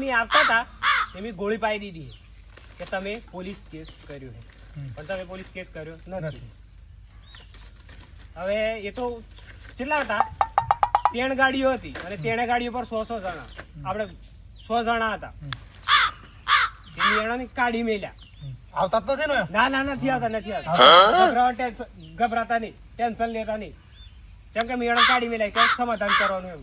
ની આવતા હતા એમની ગોળી પાઈ દીધી કે તમે પોલીસ કેસ કર્યો છે પણ તમે પોલીસ કેસ કર્યો નથી. હવે એ તો કેટલા હતા 3 ગાડીઓ હતી અને 3 ગાડીઓ પર 100 જણા આપણે 100 જણા હતા. એની કાઢી મેલ્યા. આવતા જ નથી ને? ના નથી આવતા. ગભરાતા નહીં, ટેન્શન લેતા નહીં. કેમ કે મેળા કાઢી મેલાય કે સમાધાન કરવાનું એમ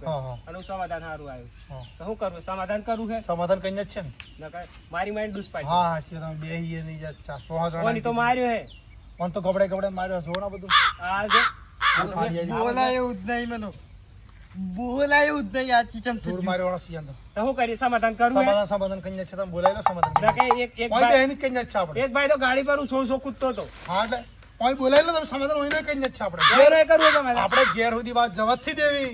અને સમાધાન સારું આવ્યું તો શું કરવું? સમાધાન કરવું છે. સમાધાન કઈ જ છે ને મારી માઇન્ડ દુષ્પાઈ. હા તમે બે હી નહીં જા 400 કોની તો માર્યો હે કોણ તો ગબડે માર્યો જો ના બધું. આ જો બોલાયું જ નહીં મને, બોલાયું જ નહીં. આ ચીચમ દૂર માર્યો સિયાન તો શું કરીએ? સમાધાન કરવું હે. સમાધાન કઈ જ છે. તમે બોલાઈ લો સમાધાન. એક કોઈ બેન કઈ જ છે આપણે. એક ભાઈ તો ગાડી પર સો કૂદતો હતો. હા એટલે કોઈ બોલાઈ લો તમે સમાધાન હોય ને કઈ જ છે આપણે. ઘેર કરવું તમે. આપણે ઘેર સુધી વાત જવતથી દેવી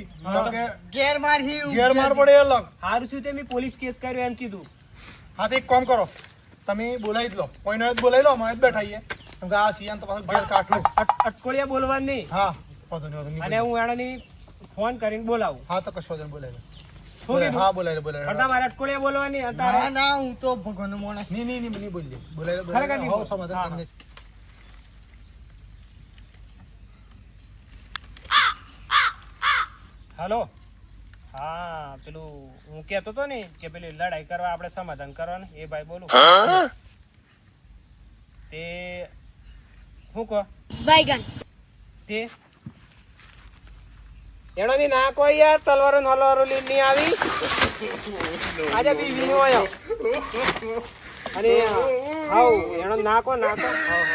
કે ઘેર મારી ઘેર માર પડે અલગ. સારું છું તે મેં પોલીસ કેસ કર્યો એમ કીધું. હા તો એક કામ કરો તમે બોલાવી જ લો. કોઈને જ બોલાવી લો અમે જ બેઠાઈએ કેમ કે આ સિયાન તો પાછું ઘેર કાઠું અટકોળિયા બોલવાનું નહીં. હા વાંધો નહીં અને હું એનાની ફોન કરીને બોલાવું. હા તો કશો જ બોલાવી લો. શું કીધું? હા બોલાવી લો મારે અટકોળિયા બોલવાની ના ના હું તો ભગવાનનો માણસ. નહીં બોલી બોલાવી લો. ખરેખર નહીં હા બોલ. સમાધાન કરીને હેલો. હા પેલું હું કહેતો હતો ને કે પેલી લડાઈ કરવા આપણે સમાધાન કરવાનું એ ભાઈ બોલું તે શું કહો बैगन તે એનો ની ના કોઈ યાર તલવારો નલવારો લઈને નહીં આવી આજે બીવી નો આયો અને હાઉ એનો નાકો હાઉ